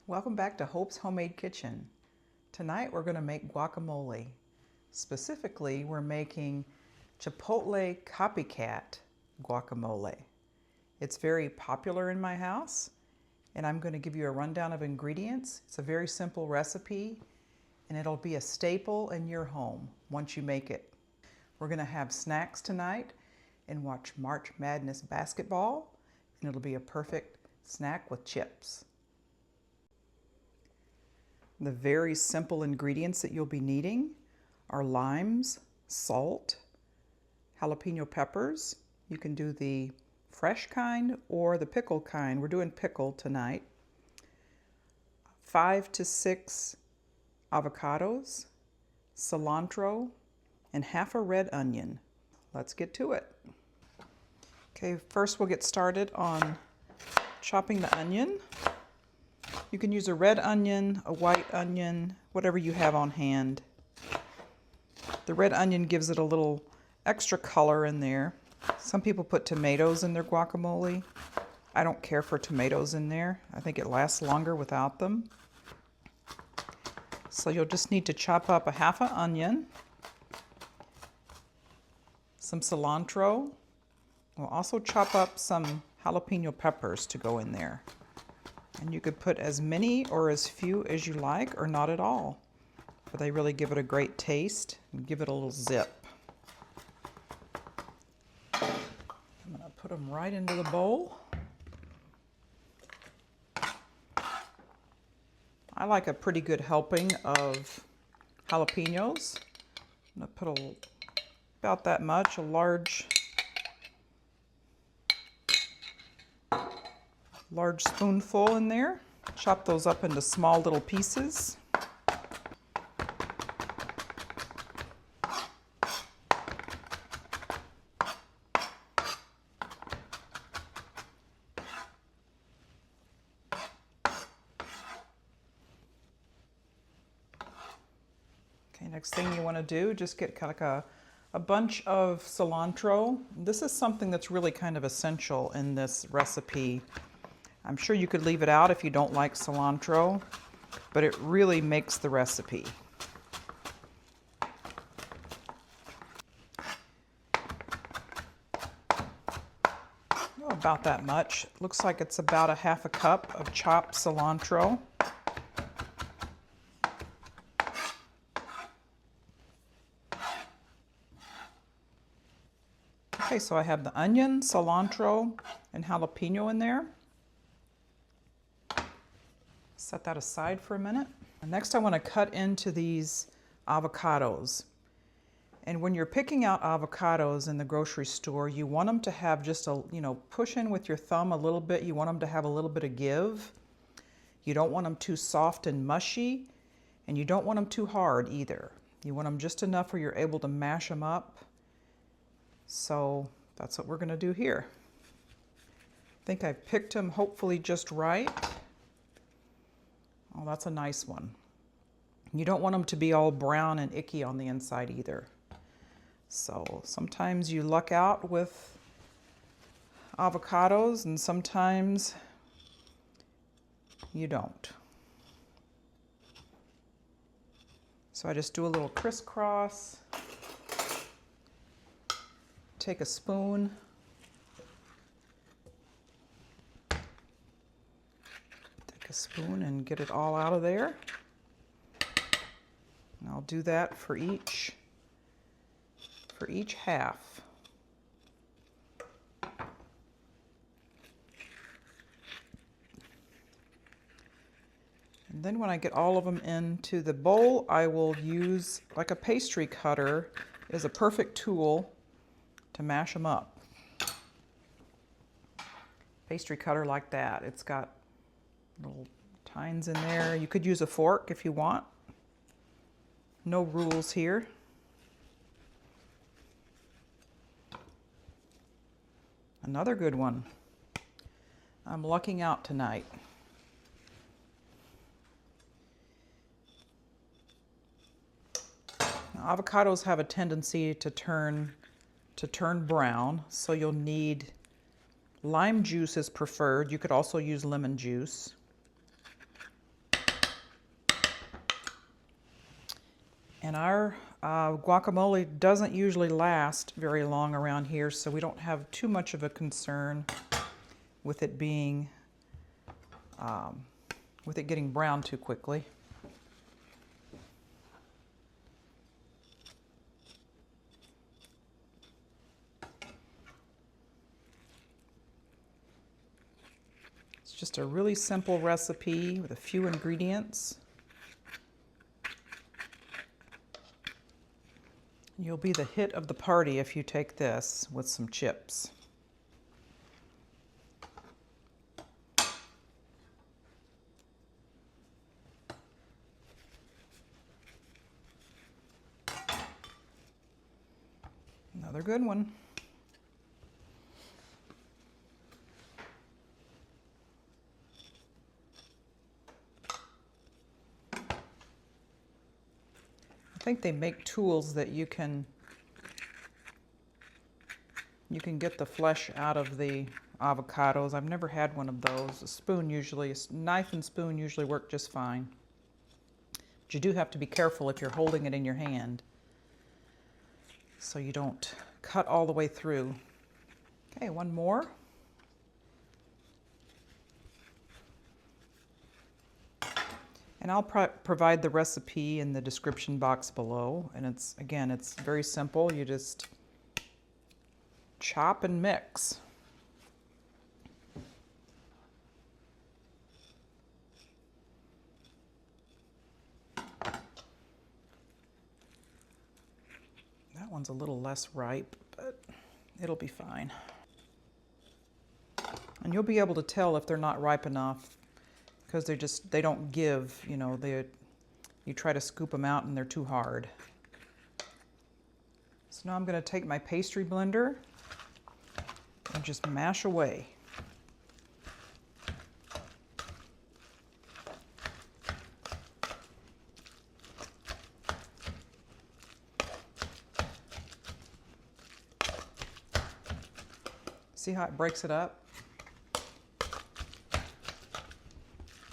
Welcome back to Hope's Homemade Kitchen. Tonight we're going to make guacamole. Specifically, we're making Chipotle copycat guacamole. It's very popular in my house, and I'm going to give you a rundown of ingredients. It's a very simple recipe, and it'll be a staple in your home once you make it. We're going to have snacks tonight and watch March Madness basketball, and it'll be a perfect snack with chips. The very simple ingredients that you'll be needing are limes, salt, jalapeno peppers. You can do the fresh kind or the pickled kind. We're doing pickled tonight. 5 to 6 avocados, cilantro, and half a red onion. Let's get to it. Okay, first we'll get started on chopping the onion. You can use a red onion, a white onion, whatever you have on hand. The red onion gives it a little extra color in there. Some people put tomatoes in their guacamole. I don't care for tomatoes in there. I think it lasts longer without them. So you'll just need to chop up a half an onion, some cilantro. We'll also chop up some jalapeno peppers to go in there. And you could put as many or as few as you like, or not at all. But they really give it a great taste and give it a little zip. I'm going to put them right into the bowl. I like a pretty good helping of jalapenos. I'm going to put about that much, a large spoonful in there. Chop those up into small little pieces. Okay, next thing you want to do, just get kind of like a bunch of cilantro. This is something that's really kind of essential in this recipe. I'm sure you could leave it out if you don't like cilantro, but it really makes the recipe. Oh, about that much. Looks like it's about a half a cup of chopped cilantro. Okay, so I have the onion, cilantro, and jalapeno in there. Set that aside for a minute. And next I want to cut into these avocados. And when you're picking out avocados in the grocery store, you want them to have just a, push in with your thumb a little bit. You want them to have a little bit of give. You don't want them too soft and mushy, and you don't want them too hard either. You want them just enough where you're able to mash them up. So that's what we're going to do here. I think I picked them hopefully just right. Oh, that's a nice one. You don't want them to be all brown and icky on the inside either. So sometimes you luck out with avocados and sometimes you don't. So I just do a little crisscross. Take a spoon. A spoon and get it all out of there. And I'll do that for each half. And then when I get all of them into the bowl, I will use, like a pastry cutter is a perfect tool to mash them up. Pastry cutter like that. It's got little tines in there. You could use a fork if you want. No rules here. Another good one. I'm lucking out tonight. Now, avocados have a tendency to turn brown, so you'll need lime juice is preferred. You could also use lemon juice. And our guacamole doesn't usually last very long around here, so we don't have too much of a concern with it being, with it getting brown too quickly. It's just a really simple recipe with a few ingredients. You'll be the hit of the party if you take this with some chips. Another good one. I think they make tools that you can get the flesh out of the avocados. I've never had one of those. A knife and spoon usually work just fine. But you do have to be careful if you're holding it in your hand, so you don't cut all the way through. Okay, one more. And I'll provide the recipe in the description box below. And it's very simple. You just chop and mix. That one's a little less ripe, but it'll be fine. And you'll be able to tell if they're not ripe enough, because they don't give, you try to scoop them out and they're too hard. So now I'm going to take my pastry blender and just mash away. See how it breaks it up?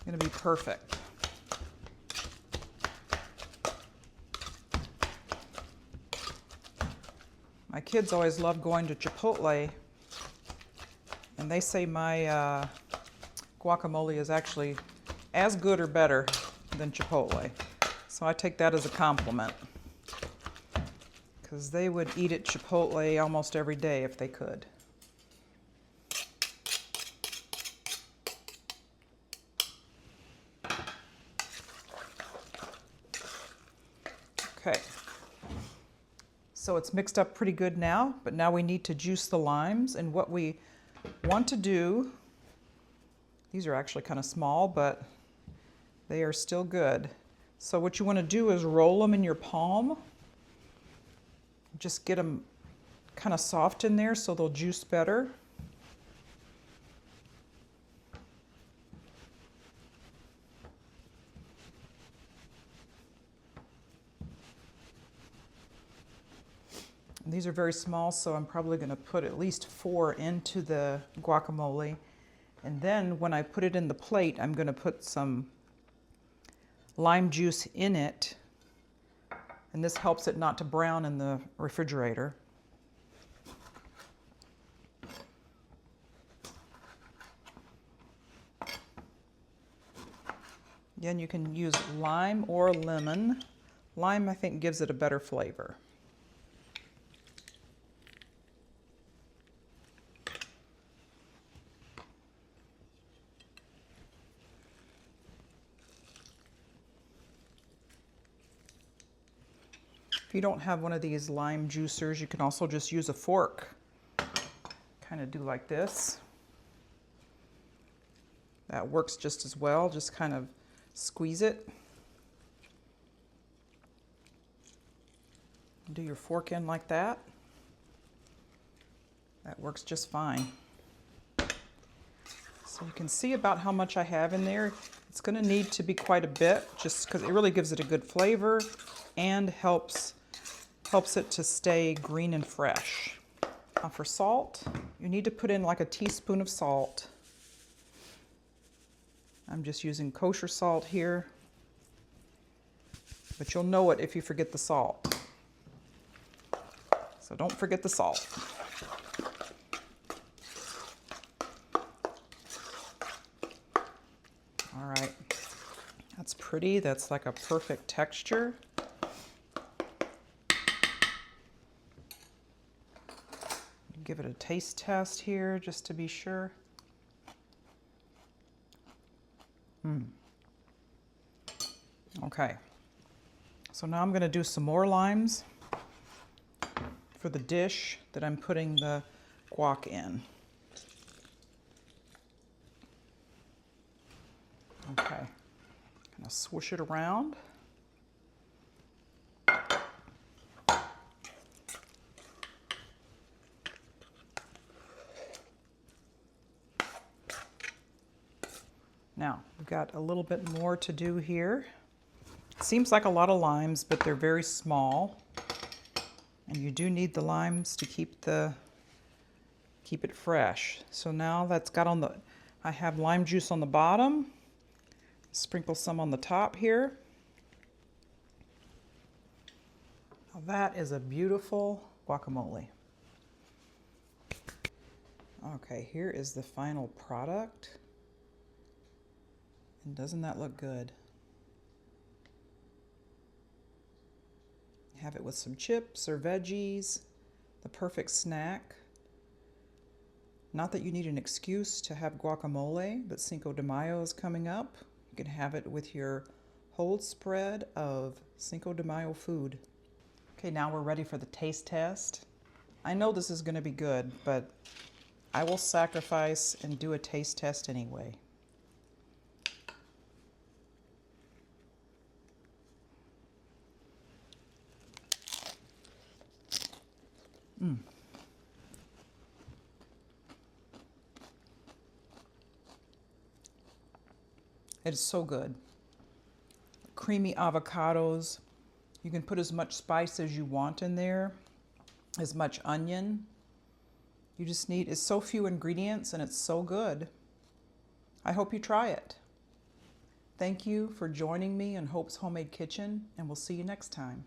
Going to be perfect. My kids always love going to Chipotle, and they say my guacamole is actually as good or better than Chipotle. So I take that as a compliment, because they would eat at Chipotle almost every day if they could. Okay, so it's mixed up pretty good now, but now we need to juice the limes. And what we want to do, these are actually kind of small, but they are still good. So what you want to do is roll them in your palm. Just get them kind of soft in there so they'll juice better. These are very small, so I'm probably going to put at least 4 into the guacamole. And then when I put it in the plate, I'm going to put some lime juice in it. And this helps it not to brown in the refrigerator. Again, you can use lime or lemon. Lime, I think, gives it a better flavor. If you don't have one of these lime juicers, you can also just use a fork. Kind of do like this. That works just as well. Just kind of squeeze it. Do your fork in like that. That works just fine. So you can see about how much I have in there. It's going to need to be quite a bit, just because it really gives it a good flavor and helps it to stay green and fresh. Now for salt, you need to put in like a teaspoon of salt. I'm just using kosher salt here. but you'll know it if you forget the salt. So don't forget the salt. All right, that's pretty. That's like a perfect texture. Give it a taste test here just to be sure. Okay, so now I'm going to do some more limes for the dish that I'm putting the guac in. Okay, gonna swoosh it around. Now, we've got a little bit more to do here. Seems like a lot of limes, but they're very small. And you do need the limes to keep it fresh. So now that's got on the, I have lime juice on the bottom. Sprinkle some on the top here. Now that is a beautiful guacamole. Okay, here is the final product. And doesn't that look good? Have it with some chips or veggies, the perfect snack. Not that you need an excuse to have guacamole, but Cinco de Mayo is coming up. You can have it with your whole spread of Cinco de Mayo food. Okay, now we're ready for the taste test. I know this is going to be good, but I will sacrifice and do a taste test anyway. It is so good. Creamy avocados. You can put as much spice as you want in there, as much onion. You just need, it's so few ingredients and it's so good. I hope you try it. Thank you for joining me in Hope's Homemade Kitchen, and we'll see you next time.